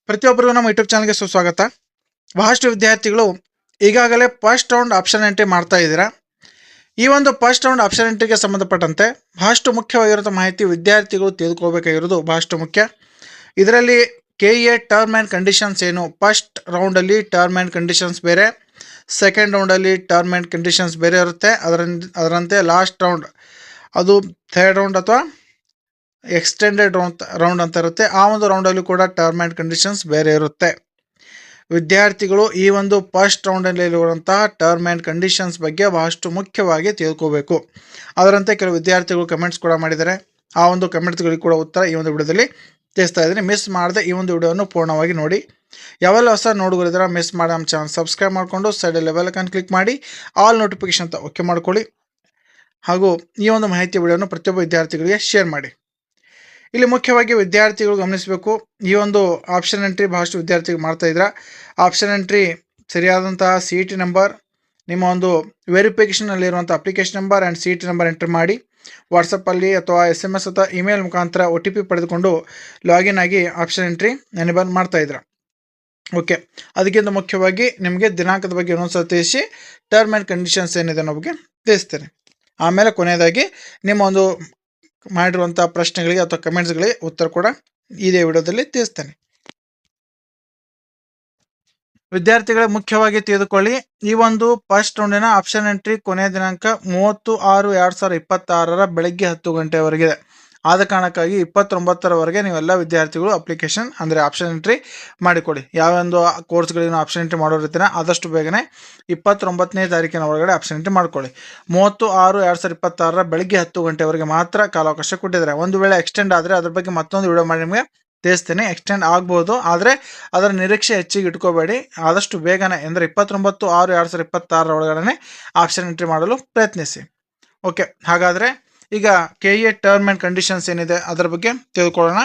ಪ್ರತಿಯೊಬ್ಬರಿಗೂ ನಮ್ಮ ಯೂಟ್ಯೂಬ್ ಚಾನಲ್ಗೆ ಸುಸ್ವಾಗತ. ಬಹಳಷ್ಟು ವಿದ್ಯಾರ್ಥಿಗಳು ಈಗಾಗಲೇ ಫಸ್ಟ್ ರೌಂಡ್ ಆಪ್ಷನ್ ಎಂಟ್ರಿ ಮಾಡ್ತಾ ಇದ್ದೀರಾ. ಈ ಒಂದು ಫಸ್ಟ್ ರೌಂಡ್ ಆಪ್ಷನ್ ಎಂಟ್ರಿಗೆ ಸಂಬಂಧಪಟ್ಟಂತೆ ಬಹಳಷ್ಟು ಮುಖ್ಯವಾಗಿರೋ ಮಾಹಿತಿ ವಿದ್ಯಾರ್ಥಿಗಳು ತಿಳಿದುಕೋಬೇಕಾಗಿರೋದು ಬಹಳಷ್ಟು ಮುಖ್ಯ. ಇದರಲ್ಲಿ KA ಟರ್ಮ್ ಆ್ಯಂಡ್ ಕಂಡೀಷನ್ಸ್ ಏನು, ಫಸ್ಟ್ ರೌಂಡಲ್ಲಿ ಟರ್ಮ್ ಆ್ಯಂಡ್ ಕಂಡೀಷನ್ಸ್ ಬೇರೆ, ಸೆಕೆಂಡ್ ರೌಂಡಲ್ಲಿ ಟರ್ಮ್ ಆ್ಯಂಡ್ ಕಂಡೀಷನ್ಸ್ ಬೇರೆ ಇರುತ್ತೆ. ಅದರಂತೆ ಲಾಸ್ಟ್ ರೌಂಡ್ ಅದು ಥರ್ಡ್ ರೌಂಡ್ ಅಥವಾ ಎಕ್ಸ್ಟೆಂಡೆಡ್ ರೌಂಡ್ ಅಂತ ಇರುತ್ತೆ. ಆ ಒಂದು ರೌಂಡಲ್ಲಿ ಕೂಡ ಟರ್ಮ್ ಆ್ಯಂಡ್ ಕಂಡೀಷನ್ಸ್ ಬೇರೆ ಇರುತ್ತೆ. ವಿದ್ಯಾರ್ಥಿಗಳು ಈ ಒಂದು ಫಸ್ಟ್ ರೌಂಡಲ್ಲಿ ಇರುವಂತಹ ಟರ್ಮ್ ಆ್ಯಂಡ್ ಕಂಡೀಷನ್ಸ್ ಬಗ್ಗೆ ಬಹಳಷ್ಟು ಮುಖ್ಯವಾಗಿ ತಿಳ್ಕೋಬೇಕು. ಅದರಂತೆ ಕೆಲವು ವಿದ್ಯಾರ್ಥಿಗಳು ಕಮೆಂಟ್ಸ್ ಕೂಡ ಮಾಡಿದ್ದಾರೆ. ಆ ಒಂದು ಕಮೆಂಟ್ಸ್ಗಳಿಗೆ ಕೂಡ ಉತ್ತರ ಈ ಒಂದು ವಿಡಿಯೋದಲ್ಲಿ ತಿಳಿಸ್ತಾ ಇದ್ದೀನಿ. ಮಿಸ್ ಮಾಡದೆ ಈ ಒಂದು ವಿಡಿಯೋವನ್ನು ಪೂರ್ಣವಾಗಿ ನೋಡಿ. ಯಾವೆಲ್ಲ ಹೊಸ ನೋಡುಗರಿದ್ರೆ ಮಿಸ್ ಮಾಡಿ ನಮ್ಮ ಚಾನಲ್ ಸಬ್ಸ್ಕ್ರೈಬ್ ಮಾಡಿಕೊಂಡು ಸೈಡಲ್ಲಿ ಬೆಲ್ ಐಕಾನ್ ಕ್ಲಿಕ್ ಮಾಡಿ ಆಲ್ ನೋಟಿಫಿಕೇಶನ್ ಅಂತ ಓಕೆ ಮಾಡ್ಕೊಳ್ಳಿ. ಹಾಗೂ ಈ ಒಂದು ಮಾಹಿತಿ ವಿಡಿಯೋನ ಪ್ರತಿಯೊಬ್ಬ ವಿದ್ಯಾರ್ಥಿಗಳಿಗೆ ಶೇರ್ ಮಾಡಿ. ಇಲ್ಲಿ ಮುಖ್ಯವಾಗಿ ವಿದ್ಯಾರ್ಥಿಗಳು ಗಮನಿಸಬೇಕು, ಈ ಒಂದು ಆಪ್ಷನ್ ಎಂಟ್ರಿ ಬಹಳಷ್ಟು ವಿದ್ಯಾರ್ಥಿಗಳು ಮಾಡ್ತಾ ಇದ್ರ. ಆಪ್ಷನ್ ಎಂಟ್ರಿ ಸರಿಯಾದಂತಹ CET ನಂಬರ್, ನಿಮ್ಮ ಒಂದು ವೆರಿಫಿಕೇಷನಲ್ಲಿರುವಂಥ application number and CET number entry ಮಾಡಿ ವಾಟ್ಸಪ್ಪಲ್ಲಿ ಅಥವಾ SMS ಅಥವಾ ಇಮೇಲ್ ಮುಖಾಂತರ OTP ಪಡೆದುಕೊಂಡು ಲಾಗಿನ್ ಆಗಿ ಆಪ್ಷನ್ ಎಂಟ್ರಿ ಎನೇಬಲ್ ಮಾಡ್ತಾ ಇದ್ರ. ಓಕೆ, ಅದಕ್ಕಿಂತ ಮುಖ್ಯವಾಗಿ ನಿಮಗೆ ದಿನಾಂಕದ ಬಗ್ಗೆ ಇನ್ನೊಂದ್ಸಲ ತಿಳಿಸಿ ಟರ್ಮ್ ಆ್ಯಂಡ್ ಕಂಡೀಷನ್ಸ್ ಏನಿದೆ ಅನ್ನೋ ಬಗ್ಗೆ ತಿಳಿಸ್ತೇನೆ. ಆಮೇಲೆ ಕೊನೆಯದಾಗಿ ನಿಮ್ಮ ಒಂದು ಮಾಡಿರುವಂಥ ಪ್ರಶ್ನೆಗಳಿಗೆ ಅಥವಾ ಕಮೆಂಟ್ಸ್ಗಳಿಗೆ ಉತ್ತರ ಕೂಡ ಇದೇ ವಿಡಿಯೋದಲ್ಲಿ ತಿಳಿಸ್ತೇನೆ. ವಿದ್ಯಾರ್ಥಿಗಳೇ ಮುಖ್ಯವಾಗಿ ತಿಳಿದುಕೊಳ್ಳಿ, ಈ ಒಂದು ಫಸ್ಟ್ ರೌಂಡಿನ ಆಪ್ಷನ್ ಎಂಟ್ರಿ ಕೊನೆಯ ದಿನಾಂಕ 30/6/2026 ಬೆಳಗ್ಗೆ 10 ಗಂಟೆವರೆಗಿದೆ. ಆದ ಕಾರಣಕ್ಕಾಗಿ 29ರವರೆಗೆ ನೀವೆಲ್ಲ ವಿದ್ಯಾರ್ಥಿಗಳು ಅಪ್ಲಿಕೇಶನ್ ಅಂದರೆ ಆಪ್ಷನ್ ಎಂಟ್ರಿ ಮಾಡಿಕೊಡಿ. ಯಾವೊಂದು ಕೋರ್ಸ್ಗಳಿಗೆ ಆಪ್ಷನ್ ಎಂಟ್ರಿ ಮಾಡೋರಿರ್ತೀರ ಆದಷ್ಟು ಬೇಗನೆ 29ನೇ ತಾರೀಕಿನ ಒಳಗಡೆ ಆಪ್ಷನ್ ಎಂಟ್ರಿ ಮಾಡ್ಕೊಳ್ಳಿ. 30/6/2026 ಬೆಳಗ್ಗೆ 10 ಗಂಟೆವರೆಗೆ ಮಾತ್ರ ಕಾಲಾವಕಾಶ ಕೊಟ್ಟಿದ್ದಾರೆ. ಒಂದು ವೇಳೆ ಎಕ್ಸ್ಟೆಂಡ್ ಆದರೆ ಅದ್ರ ಬಗ್ಗೆ ಮತ್ತೊಂದು ವಿಡಿಯೋ ಮಾಡಿ ನಿಮಗೆ ತಿಳಿಸ್ತೇನೆ. ಎಕ್ಸ್ಟೆಂಡ್ ಆಗ್ಬೋದು, ಆದರೆ ಅದರ ನಿರೀಕ್ಷೆ ಹೆಚ್ಚಿಗೆ ಇಟ್ಕೋಬೇಡಿ. ಆದಷ್ಟು ಬೇಗನೆ ಅಂದರೆ 29/6/2026 ಒಳಗಡೆ ಆಪ್ಷನ್ ಎಂಟ್ರಿ ಮಾಡಲು ಪ್ರಯತ್ನಿಸಿ. ಓಕೆ, ಹಾಗಾದರೆ ಈಗ KA ಟರ್ಮ್ ಆ್ಯಂಡ್ ಕಂಡೀಷನ್ಸ್ ಏನಿದೆ ಅದರ ಬಗ್ಗೆ ತಿಳ್ಕೊಳ್ಳೋಣ.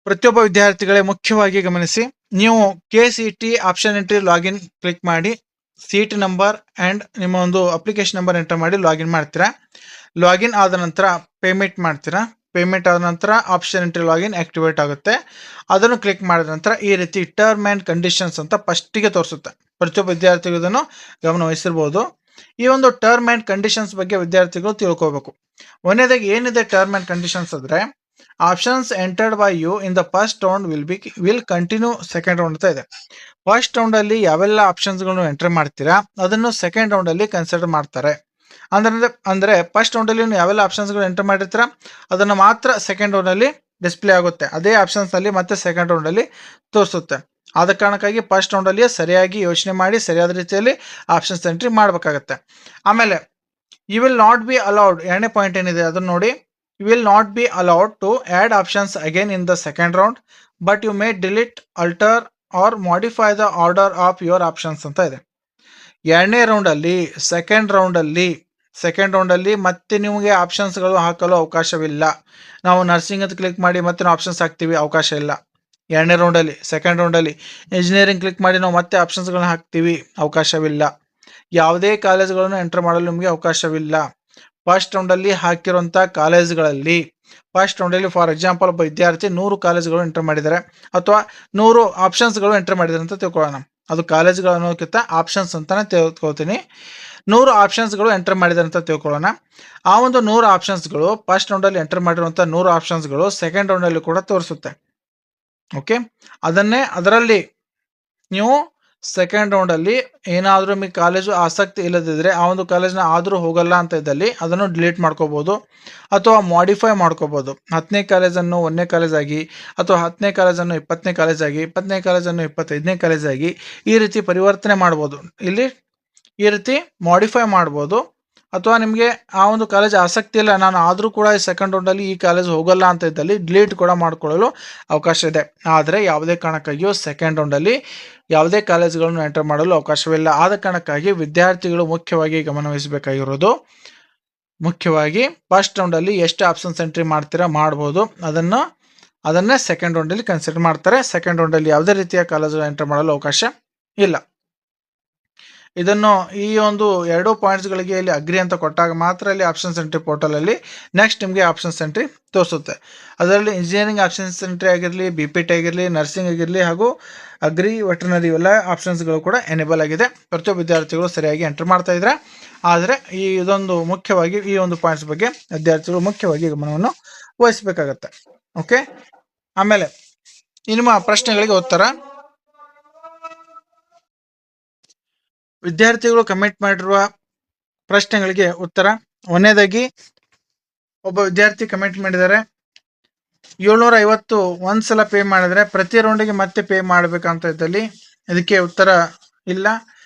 ಪ್ರತಿಯೊಬ್ಬ ವಿದ್ಯಾರ್ಥಿಗಳೇ ಮುಖ್ಯವಾಗಿ ಗಮನಿಸಿ, ನೀವು KCET option entry login click ಮಾಡಿ CET ನಂಬರ್ ಆ್ಯಂಡ್ ನಿಮ್ಮ ಒಂದು ಅಪ್ಲಿಕೇಶನ್ ನಂಬರ್ ಎಂಟರ್ ಮಾಡಿ ಲಾಗಿನ್ ಮಾಡ್ತೀರಾ. ಲಾಗಿನ್ ಆದ ನಂತರ ಪೇಮೆಂಟ್ ಮಾಡ್ತೀರಾ. ಪೇಮೆಂಟ್ ಆದ ನಂತರ ಆಪ್ಷನ್ ಎಂಟ್ರಿ ಲಾಗಿನ್ ಆಕ್ಟಿವೇಟ್ ಆಗುತ್ತೆ. ಅದನ್ನು ಕ್ಲಿಕ್ ಮಾಡಿದ ನಂತರ ಈ ರೀತಿ ಟರ್ಮ್ ಆ್ಯಂಡ್ ಕಂಡೀಷನ್ಸ್ ಅಂತ ಫಸ್ಟಿಗೆ ತೋರಿಸುತ್ತೆ. ಪ್ರತಿಯೊಬ್ಬ ವಿದ್ಯಾರ್ಥಿಗಳು ಇದನ್ನು ಗಮನವಹಿಸಿರ್ಬೋದು. ಈ ಒಂದು ಟರ್ಮ್ ಆ್ಯಂಡ್ ಕಂಡೀಷನ್ಸ್ ಬಗ್ಗೆ ವಿದ್ಯಾರ್ಥಿಗಳು ತಿಳ್ಕೋಬೇಕು. ಒಂದನೇದಾಗಿ ಏನಿದೆ ಟರ್ಮ್ ಆ್ಯಂಡ್ ಕಂಡೀಷನ್ಸ್ ಅಂದರೆ, options entered by you in the first round will continue second round ಅಂತ ಇದೆ. ಫಸ್ಟ್ ರೌಂಡಲ್ಲಿ ಯಾವೆಲ್ಲ ಆಪ್ಷನ್ಸ್ಗಳನ್ನು ಎಂಟರ್ ಮಾಡ್ತೀರಾ ಅದನ್ನು ಸೆಕೆಂಡ್ ರೌಂಡಲ್ಲಿ ಕನ್ಸಿಡರ್ ಮಾಡ್ತಾರೆ. ಅಂದರೆ ಫಸ್ಟ್ ರೌಂಡಲ್ಲಿ ನೀವು ಯಾವೆಲ್ಲ ಆಪ್ಷನ್ಸ್ಗಳು ಎಂಟರ್ ಮಾಡಿರ್ತೀರ ಅದನ್ನು ಮಾತ್ರ ಸೆಕೆಂಡ್ ರೌಂಡಲ್ಲಿ ಡಿಸ್ಪ್ಲೇ ಆಗುತ್ತೆ. ಅದೇ ಆಪ್ಷನ್ಸ್ನಲ್ಲಿ ಮತ್ತೆ ಸೆಕೆಂಡ್ ರೌಂಡಲ್ಲಿ ತೋರಿಸುತ್ತೆ. ಆದ ಕಾರಣಕ್ಕಾಗಿ ಫಸ್ಟ್ ರೌಂಡಲ್ಲಿ ಸರಿಯಾಗಿ ಯೋಚನೆ ಮಾಡಿ ಸರಿಯಾದ ರೀತಿಯಲ್ಲಿ ಆಪ್ಷನ್ಸ್ ಎಂಟ್ರಿ ಮಾಡಬೇಕಾಗತ್ತೆ. ಆಮೇಲೆ you will not be allowed, ಎರಡನೇ ಪಾಯಿಂಟ್ ಏನಿದೆ ಅದನ್ನು ನೋಡಿ. You will not be allowed to add options again in the second round, but you may delete, alter or modify the order of your options ಅಂತ ಇದೆ. ಎರಡನೇ ರೌಂಡಲ್ಲಿ second ರೌಂಡಲ್ಲಿ ಮತ್ತೆ ನಿಮಗೆ ಆಪ್ಷನ್ಸ್ಗಳು ಹಾಕಲು ಅವಕಾಶವಿಲ್ಲ. ನಾವು ನರ್ಸಿಂಗ್ ಅಂತ ಕ್ಲಿಕ್ ಮಾಡಿ ಮತ್ತೆ ನಾವು ಆಪ್ಷನ್ಸ್ ಹಾಕ್ತೀವಿ, ಅವಕಾಶ ಇಲ್ಲ ಎರಡನೇ ರೌಂಡಲ್ಲಿ. ಸೆಕೆಂಡ್ ರೌಂಡಲ್ಲಿ ಇಂಜಿನಿಯರಿಂಗ್ ಕ್ಲಿಕ್ ಮಾಡಿ ನಾವು ಮತ್ತೆ ಆಪ್ಷನ್ಸ್ಗಳನ್ನ ಹಾಕ್ತೀವಿ, ಅವಕಾಶವಿಲ್ಲ. ಯಾವುದೇ ಕಾಲೇಜ್ಗಳನ್ನು ಎಂಟರ್ ಮಾಡಲು ನಿಮಗೆ ಅವಕಾಶವಿಲ್ಲ. ಫಸ್ಟ್ ರೌಂಡಲ್ಲಿ ಹಾಕಿರುವಂಥ ಕಾಲೇಜ್ಗಳಲ್ಲಿ ಫಸ್ಟ್ ರೌಂಡಲ್ಲಿ ಫಾರ್ ಎಕ್ಸಾಂಪಲ್ ಒಬ್ಬ ವಿದ್ಯಾರ್ಥಿ 100 ಕಾಲೇಜ್ಗಳು ಎಂಟರ್ ಮಾಡಿದ್ದಾರೆ ಅಥವಾ 100 ಆಪ್ಷನ್ಸ್ಗಳು ಎಂಟರ್ ಮಾಡಿದ್ದಾರೆ ಅಂತ ತಿಳ್ಕೊಳ್ಳೋಣ. ಅದು ಕಾಲೇಜ್ಗಳು ಅನ್ನೋದಕ್ಕಿಂತ ಆಪ್ಷನ್ಸ್ ಅಂತಾನೆ ತಿಳ್ಕೊಳ್ತೀನಿ. 100 ಆಪ್ಷನ್ಸ್ಗಳು ಎಂಟರ್ ಮಾಡಿದ್ದಾರೆ ಅಂತ ತಿಳ್ಕೊಳ್ಳೋಣ. ಆ ಒಂದು 100 ಆಪ್ಷನ್ಸ್ಗಳು ಫಸ್ಟ್ ರೌಂಡಲ್ಲಿ ಎಂಟರ್ ಮಾಡಿರುವಂಥ 100 ಆಪ್ಷನ್ಸ್ಗಳು ಸೆಕೆಂಡ್ ರೌಂಡಲ್ಲಿ ಕೂಡ ತೋರಿಸುತ್ತೆ. ಓಕೆ, ಅದರಲ್ಲಿ ನೀವು ಸೆಕೆಂಡ್ ರೌಂಡಲ್ಲಿ ಏನಾದರೂ ನಿಮಗೆ ಕಾಲೇಜು ಆಸಕ್ತಿ ಇಲ್ಲದಿದ್ದರೆ ಆ ಒಂದು ಕಾಲೇಜ್ನ ಆದರೂ ಹೋಗಲ್ಲ ಅಂತ ಇದ್ದಲ್ಲಿ ಅದನ್ನು ಡಿಲೀಟ್ ಮಾಡ್ಕೋಬೋದು ಅಥವಾ ಮಾಡಿಫೈ ಮಾಡ್ಕೋಬೋದು. 10ನೇ ಕಾಲೇಜನ್ನು 1ನೇ ಕಾಲೇಜಾಗಿ ಅಥವಾ 10ನೇ ಕಾಲೇಜನ್ನು 20ನೇ ಕಾಲೇಜಾಗಿ, 20ನೇ ಕಾಲೇಜನ್ನು 25ನೇ ಕಾಲೇಜಾಗಿ ಈ ರೀತಿ ಪರಿವರ್ತನೆ ಮಾಡ್ಬೋದು. ಇಲ್ಲಿ ಈ ರೀತಿ ಮಾಡಿಫೈ ಮಾಡ್ಬೋದು. ಅಥವಾ ನಿಮಗೆ ಆ ಒಂದು ಕಾಲೇಜ್ ಆಸಕ್ತಿ ಇಲ್ಲ, ನಾನು ಆದರೂ ಕೂಡ ಈ ಸೆಕೆಂಡ್ ರೌಂಡಲ್ಲಿ ಈ ಕಾಲೇಜ್ ಹೋಗಲ್ಲ ಅಂತ ಇದ್ದಲ್ಲಿ ಡಿಲೀಟ್ ಕೂಡ ಮಾಡ್ಕೊಳ್ಳಲು ಅವಕಾಶ ಇದೆ. ಆದರೆ ಯಾವುದೇ ಕಾರಣಕ್ಕಾಗಿಯೂ ಸೆಕೆಂಡ್ ರೌಂಡಲ್ಲಿ ಯಾವುದೇ ಕಾಲೇಜ್ಗಳನ್ನು ಎಂಟರ್ ಮಾಡಲು ಅವಕಾಶವಿಲ್ಲ. ಆದ ಕಾರಣಕ್ಕಾಗಿ ವಿದ್ಯಾರ್ಥಿಗಳು ಮುಖ್ಯವಾಗಿ ಗಮನವಹಿಸಬೇಕಾಗಿರೋದು, ಮುಖ್ಯವಾಗಿ ಫಸ್ಟ್ ರೌಂಡಲ್ಲಿ ಎಷ್ಟು ಆಪ್ಷನ್ಸ್ ಎಂಟ್ರಿ ಮಾಡ್ತೀರಾ ಮಾಡ್ಬೋದು, ಅದನ್ನೇ ಸೆಕೆಂಡ್ ರೌಂಡಲ್ಲಿ ಕನ್ಸಿಡರ್ ಮಾಡ್ತಾರೆ. ಸೆಕೆಂಡ್ ರೌಂಡಲ್ಲಿ ಯಾವುದೇ ರೀತಿಯ ಕಾಲೇಜು ಎಂಟರ್ ಮಾಡಲು ಅವಕಾಶ ಇಲ್ಲ. ಇದನ್ನು ಈ ಒಂದು 2 ಪಾಯಿಂಟ್ಸ್ಗಳಿಗೆ ಇಲ್ಲಿ ಅಗ್ರಿ ಅಂತ ಕೊಟ್ಟಾಗ ಮಾತ್ರ ಇಲ್ಲಿ ಆಪ್ಷನ್ಸ್ ಎಂಟ್ರಿ ಪೋರ್ಟಲಲ್ಲಿ ನೆಕ್ಸ್ಟ್ ನಿಮಗೆ ಆಪ್ಷನ್ಸ್ ಎಂಟ್ರಿ ತೋರಿಸುತ್ತೆ. ಅದರಲ್ಲಿ ಇಂಜಿನಿಯರಿಂಗ್ ಆಪ್ಷನ್ಸ್ ಎಂಟ್ರಿ ಆಗಿರಲಿ, BPT ಆಗಿರಲಿ, ನರ್ಸಿಂಗ್ ಆಗಿರಲಿ ಹಾಗೂ ಅಗ್ರಿ, ವೆಟರ್ನರಿ ಇವೆಲ್ಲ ಆಪ್ಷನ್ಸ್ಗಳು ಕೂಡ ಎನೇಬಲ್ ಆಗಿದೆ. ಪ್ರತಿಯೊಬ್ಬ ವಿದ್ಯಾರ್ಥಿಗಳು ಸರಿಯಾಗಿ ಎಂಟ್ರಿ ಮಾಡ್ತಾ ಇದ್ದಾರೆ. ಆದರೆ ಇದೊಂದು ಮುಖ್ಯವಾಗಿ ಈ ಒಂದು ಪಾಯಿಂಟ್ಸ್ ಬಗ್ಗೆ ವಿದ್ಯಾರ್ಥಿಗಳು ಮುಖ್ಯವಾಗಿ ಗಮನವನ್ನು ವಹಿಸಬೇಕಾಗತ್ತೆ. ಓಕೆ, ಆಮೇಲೆ ನಿಮ್ಮ ಪ್ರಶ್ನೆಗಳಿಗೆ ಉತ್ತರ. ವಿದ್ಯಾರ್ಥಿಗಳು ಕಮೆಂಟ್ ಮಾಡಿರುವ ಪ್ರಶ್ನೆಗಳಿಗೆ ಉತ್ತರ. ಒಂದನೇದಾಗಿ ಒಬ್ಬ ವಿದ್ಯಾರ್ಥಿ ಕಮೆಂಟ್ ಮಾಡಿದ್ದಾರೆ, 750 ಒಂದ್ಸಲ ಪೇ ಮಾಡಿದ್ರೆ ಪ್ರತಿ ರೌಂಡಿಗೆ ಮತ್ತೆ ಪೇ ಮಾಡ್ಬೇಕಂತ ಇದ್ದಲ್ಲಿ ಇದಕ್ಕೆ ಉತ್ತರ ಇಲ್ಲ.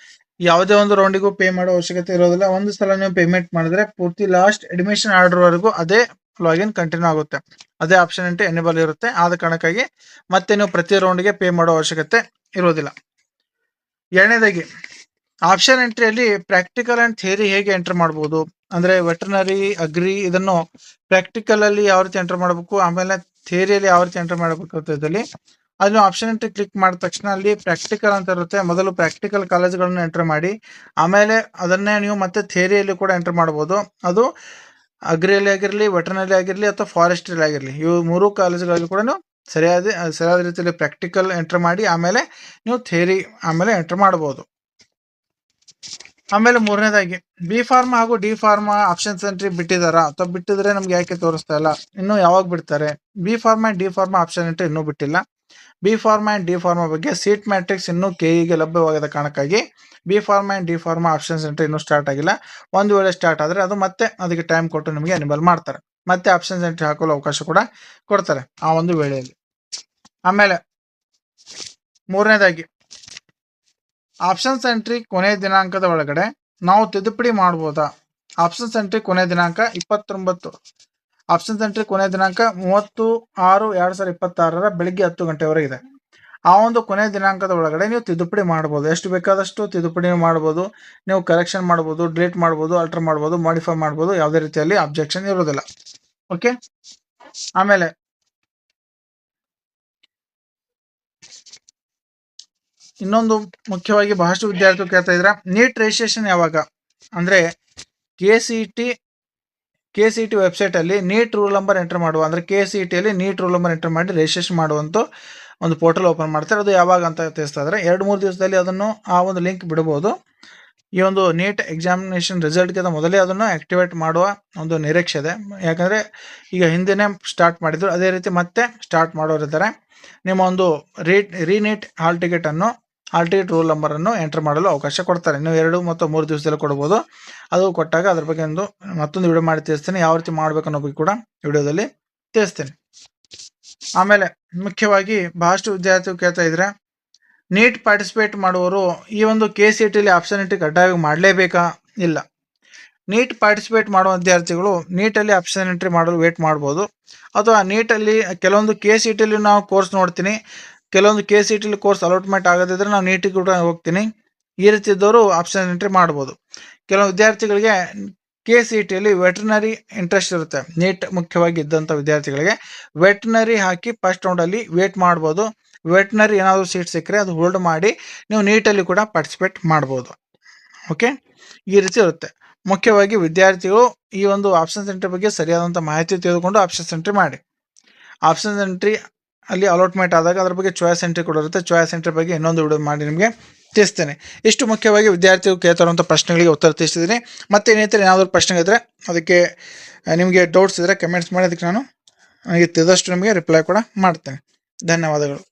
ಯಾವುದೇ ಒಂದು ರೌಂಡಿಗೂ ಪೇ ಮಾಡೋ ಅವಶ್ಯಕತೆ ಇರೋದಿಲ್ಲ. ಒಂದು ಸಲ ನೀವು ಪೇಮೆಂಟ್ ಮಾಡಿದ್ರೆ ಪೂರ್ತಿ ಲಾಸ್ಟ್ ಅಡ್ಮಿಷನ್ ಆರ್ಡರ್ ವರೆಗೂ ಅದೇ ಲಾಗಿನ್ ಕಂಟಿನ್ಯೂ ಆಗುತ್ತೆ, ಅದೇ ಆಪ್ಷನ್ ಎಂಟ್ರಿ ಎನೇಬಲ್ ಇರುತ್ತೆ. ಆದ ಕಾರಣಕ್ಕಾಗಿ ಮತ್ತೆ ನೀವು ಪ್ರತಿ ರೌಂಡ್ಗೆ ಪೇ ಮಾಡೋ ಅವಶ್ಯಕತೆ ಇರೋದಿಲ್ಲ. ಎರಡನೇದಾಗಿ ಆಪ್ಷನ್ ಎಂಟ್ರಿಯಲ್ಲಿ ಪ್ರಾಕ್ಟಿಕಲ್ ಅಂಡ್ ಥಿಯರಿ ಹೇಗೆ ಎಂಟರ್ ಮಾಡ್ಬೋದು ಅಂದ್ರೆ ವೆಟರ್ನರಿ, ಅಗ್ರಿ ಇದನ್ನು ಪ್ರಾಕ್ಟಿಕಲ್ ಅಲ್ಲಿ ಯಾವ ರೀತಿ ಎಂಟರ್ ಮಾಡಬೇಕು, ಆಮೇಲೆ ಥಿಯರಿಯಲ್ಲಿ ಯಾವ ರೀತಿ ಎಂಟರ್ ಮಾಡಬೇಕು ಅಂತ ಇದ್ದಲ್ಲಿ ಅದನ್ನು ಆಪ್ಷನ್ ಎಂಟ್ರಿ ಕ್ಲಿಕ್ ಮಾಡಿದ ತಕ್ಷಣ ಅಲ್ಲಿ ಪ್ರಾಕ್ಟಿಕಲ್ ಅಂತ ಇರುತ್ತೆ. ಮೊದಲು ಪ್ರಾಕ್ಟಿಕಲ್ ಕಾಲೇಜ್ಗಳನ್ನು ಎಂಟರ್ ಮಾಡಿ ಆಮೇಲೆ ಅದನ್ನೇ ನೀವು ಮತ್ತೆ ಥಿಯರಿಯಲ್ಲಿ ಕೂಡ ಎಂಟರ್ ಮಾಡ್ಬೋದು. ಅದು ಅಗ್ರಿಯಲ್ಲಿ ಆಗಿರಲಿ, ವೆಟರ್ನರಿ ಆಗಿರಲಿ ಅಥವಾ ಫಾರೆಸ್ಟ್ರಿ ಆಗಿರಲಿ, ಇವು 3 ಕಾಲೇಜುಗಳಲ್ಲಿ ಕೂಡ ನೀವು ಸರಿಯಾದ ರೀತಿಯಲ್ಲಿ ಪ್ರಾಕ್ಟಿಕಲ್ ಎಂಟರ್ ಮಾಡಿ ಆಮೇಲೆ ನೀವು ಥಿಯರಿ ಆಮೇಲೆ ಎಂಟರ್ ಮಾಡಬಹುದು. ಆಮೇಲೆ ಮೂರನೇದಾಗಿ ಬಿ ಫಾರ್ಮಾ ಹಾಗೂ ಡಿ ಫಾರ್ಮಾ ಆಪ್ಷನ್ಸ್ ಎಂಟ್ರಿ ಬಿಟ್ಟಿದಾರ ಅಥವಾ ಬಿಟ್ಟಿದ್ರೆ ನಮ್ಗೆ ಯಾಕೆ ತೋರಿಸ್ತಾ ಇಲ್ಲ, ಇನ್ನು ಯಾವಾಗ ಬಿಡ್ತಾರೆ? B pharma and D pharma option entry ಇನ್ನೂ ಬಿಟ್ಟಿಲ್ಲ. B pharma and D pharma ಬಗ್ಗೆ ಸೀಟ್ ಮ್ಯಾಟ್ರಿಕ್ಸ್ ಇನ್ನೂ ಕೆಇಗೆ ಲಭ್ಯವಾಗದ ಕಾರಣಕ್ಕಾಗಿ B pharma and D pharma options entry ಇನ್ನೂ ಸ್ಟಾರ್ಟ್ ಆಗಿಲ್ಲ. ಒಂದು ವೇಳೆ ಸ್ಟಾರ್ಟ್ ಆದರೆ ಅದು ಮತ್ತೆ ಅದಕ್ಕೆ ಟೈಮ್ ಕೊಟ್ಟು ನಿಮಗೆ ಎನೇಬಲ್ ಮಾಡ್ತಾರೆ, ಮತ್ತೆ ಆಪ್ಷನ್ಸ್ ಎಂಟ್ರಿ ಹಾಕಲು ಅವಕಾಶ ಕೂಡ ಕೊಡ್ತಾರೆ ಆ ಒಂದು ವೇಳೆಯಲ್ಲಿ. ಆಮೇಲೆ ಮೂರನೇದಾಗಿ ಆಪ್ಷನ್ಸ್ ಎಂಟ್ರಿ ಕೊನೆ ದಿನಾಂಕದ ಒಳಗಡೆ ನಾವು ತಿದ್ದುಪಡಿ ಮಾಡ್ಬೋದಾ? ಆಪ್ಷನ್ಸ್ ಎಂಟ್ರಿ ಕೊನೆ ದಿನಾಂಕ 29, ಆಪ್ಷನ್ಸ್ ಎಂಟ್ರಿ ಕೊನೆ ದಿನಾಂಕ 30/6/2026 ಬೆಳಿಗ್ಗೆ 10 ಗಂಟೆವರೆಗೆ ಇದೆ. ಆ ಒಂದು ಕೊನೆ ದಿನಾಂಕದ ಒಳಗಡೆ ನೀವು ತಿದ್ದುಪಡಿ ಮಾಡ್ಬೋದು, ಎಷ್ಟು ಬೇಕಾದಷ್ಟು ತಿದ್ದುಪಡಿ ಮಾಡ್ಬೋದು. ನೀವು ಕರೆಕ್ಷನ್ ಮಾಡ್ಬೋದು, ಡಿಲೀಟ್ ಮಾಡ್ಬೋದು, ಆಲ್ಟರ್ ಮಾಡ್ಬೋದು, ಮಾಡಿಫೈ ಮಾಡ್ಬೋದು, ಯಾವುದೇ ರೀತಿಯಲ್ಲಿ ಅಬ್ಜೆಕ್ಷನ್ ಇರೋದಿಲ್ಲ. ಓಕೆ, ಆಮೇಲೆ ಇನ್ನೊಂದು ಮುಖ್ಯವಾಗಿ ಬಹಳಷ್ಟು ವಿದ್ಯಾರ್ಥಿಗಳು ಕೇಳ್ತಾ ಇದ್ರ, ನೀಟ್ ರಿಜಿಸ್ಟ್ರೇಷನ್ ಯಾವಾಗ ಅಂದ್ರೆ KCET ವೆಬ್ಸೈಟ್ ಅಲ್ಲಿ ನೀಟ್ ರೂಲ್ ನಂಬರ್ ಎಂಟರ್ ಮಾಡುವ ಅಂದ್ರೆ KCET ಅಲ್ಲಿ ನೀಟ್ ರೂಲ್ ನಂಬರ್ ಎಂಟರ್ ಮಾಡಿ ರಿಜಿಸ್ಟ್ರೇಷನ್ ಮಾಡುವಂತ ಒಂದು ಪೋರ್ಟಲ್ ಓಪನ್ ಮಾಡ್ತಾರೆ. ಅದು ಯಾವಾಗ ಅಂತ ತಿಳಿಸ್ತಾ ಇದ್ದಾರೆ. 2-3 ದಿವಸದಲ್ಲಿ ಅದನ್ನು ಆ ಒಂದು ಲಿಂಕ್ ಬಿಡಬಹುದು. ಈ ಒಂದು ನೀಟ್ ಎಕ್ಸಾಮಿನೇಷನ್ ರಿಸಲ್ಟ್ಗೆ ಮೊದಲೇ ಅದನ್ನು ಆಕ್ಟಿವೇಟ್ ಮಾಡುವ ಒಂದು ನಿರೀಕ್ಷೆ ಇದೆ. ಯಾಕಂದ್ರೆ ಈಗ ಹಿಂದೆನೇ ಸ್ಟಾರ್ಟ್ ಮಾಡಿದ್ರು, ಅದೇ ರೀತಿ ಮತ್ತೆ ಸ್ಟಾರ್ಟ್ ಮಾಡೋರಿದ್ದಾರೆ. ನಿಮ್ಮ ಒಂದು ರೀನೀಟ್ ಹಾಲ್ ಟಿಕೆಟ್ ರೂಲ್ ನಂಬರ್ ಅನ್ನು ಎಂಟರ್ ಮಾಡಲು ಅವಕಾಶ ಕೊಡ್ತಾರೆ. ನೀವು 2 ಮತ್ತು 3 ದಿವಸದಲ್ಲಿ ಕೊಡಬಹುದು. ಅದು ಕೊಟ್ಟಾಗ ಅದ್ರ ಬಗ್ಗೆ ಮತ್ತೊಂದು ವಿಡಿಯೋ ಮಾಡಿ ತಿಳಿಸ್ತೇನೆ, ಯಾವ ರೀತಿ ಮಾಡ್ಬೇಕು ಅನ್ನೋ ಬಗ್ಗೆ ಕೂಡ ವಿಡಿಯೋದಲ್ಲಿ ತಿಳಿಸ್ತೇನೆ. ಆಮೇಲೆ ಮುಖ್ಯವಾಗಿ ಬಹಳಷ್ಟು ವಿದ್ಯಾರ್ಥಿಗಳು ಕೇಳ್ತಾ ಇದ್ರೆ, ನೀಟ್ ಪಾರ್ಟಿಸಿಪೇಟ್ ಮಾಡುವವರು ಈ ಒಂದು KCET ಆಪ್ಷನ್ ಎಂಟ್ರಿ ಕಡ್ಡಾಯವಾಗಿ ಮಾಡಲೇಬೇಕಾ? ಇಲ್ಲ. ನೀಟ್ ಪಾರ್ಟಿಸಿಪೇಟ್ ಮಾಡುವ ವಿದ್ಯಾರ್ಥಿಗಳು ನೀಟಲ್ಲಿ ಆಪ್ಷನ್ ಎಂಟ್ರಿ ಮಾಡಲು ವೇಟ್ ಮಾಡ್ಬೋದು. ಅಥವಾ ನೀಟಲ್ಲಿ ಕೆಲವೊಂದು KCET ನಾವು ಕೋರ್ಸ್ ನೋಡ್ತೀನಿ, ಕೆಲವೊಂದು KCET ಕೋರ್ಸ್ ಅಲಾಟ್ಮೆಂಟ್ ಆಗದಿದ್ರೆ ನಾವು ನೀಟಿಗೆ ಕೂಡ ಹೋಗ್ತೀನಿ. ಈ ರೀತಿ ಇದ್ದವರು ಆಪ್ಷನ್ ಎಂಟ್ರಿ ಮಾಡ್ಬೋದು. ಕೆಲವು ವಿದ್ಯಾರ್ಥಿಗಳಿಗೆ KCET ವೆಟರ್ನರಿ ಇಂಟ್ರೆಸ್ಟ್ ಇರುತ್ತೆ. ನೀಟ್ ಮುಖ್ಯವಾಗಿ ಇದ್ದಂಥ ವಿದ್ಯಾರ್ಥಿಗಳಿಗೆ ವೆಟರ್ನರಿ ಹಾಕಿ ಫಸ್ಟ್ ರೌಂಡಲ್ಲಿ ವೇಟ್ ಮಾಡ್ಬೋದು. ವೆಟರ್ನರಿ ಏನಾದರೂ ಸೀಟ್ ಸಿಕ್ಕರೆ ಅದು ಹೋಲ್ಡ್ ಮಾಡಿ ನೀವು ನೀಟಲ್ಲಿ ಕೂಡ ಪಾರ್ಟಿಸಿಪೇಟ್ ಮಾಡ್ಬೋದು. ಓಕೆ, ಈ ರೀತಿ ಇರುತ್ತೆ. ಮುಖ್ಯವಾಗಿ ವಿದ್ಯಾರ್ಥಿಗಳು ಈ ಒಂದು ಆಪ್ಷನ್ಸ್ ಎಂಟ್ರಿ ಬಗ್ಗೆ ಸರಿಯಾದಂಥ ಮಾಹಿತಿ ತಿಳಿದುಕೊಂಡು ಆಪ್ಷನ್ಸ್ ಎಂಟ್ರಿ ಮಾಡಿ. ಆಪ್ಷನ್ಸ್ ಎಂಟ್ರಿ ಅಲ್ಲಿ ಅಲಾಟ್ಮೆಂಟ್ ಆದಾಗ ಅದ್ರ ಬಗ್ಗೆ ಚಾಯ್ಸ್ ಎಂಟ್ರಿ ಕೂಡ ಇರುತ್ತೆ. ಚಾಯ್ಸ್ ಎಂಟ್ರಿ ಬಗ್ಗೆ ಇನ್ನೊಂದು ವಿಡಿಯೋ ಮಾಡಿ ನಿಮಗೆ ತಿಳಿಸ್ತೇನೆ. ಇಷ್ಟು ಮುಖ್ಯವಾಗಿ ವಿದ್ಯಾರ್ಥಿಗಳು ಕೇಳ್ತಾರಂಥ ಪ್ರಶ್ನೆಗಳಿಗೆ ಉತ್ತರ ತಿಳಿಸಿದ್ದೀನಿ. ಮತ್ತೆ ಏನಾಯ್ತು ಏನಾದರೂ ಪ್ರಶ್ನೆ ಇದ್ದರೆ ಅದಕ್ಕೆ ನಿಮಗೆ ಡೌಟ್ಸ್ ಇದ್ದರೆ ಕಮೆಂಟ್ಸ್ ಮಾಡಿ, ಅದಕ್ಕೆ ನನಗೆ ತಿಳಿದಷ್ಟು ನಿಮಗೆ ರಿಪ್ಲೈ ಕೂಡ ಮಾಡ್ತೇನೆ. ಧನ್ಯವಾದಗಳು.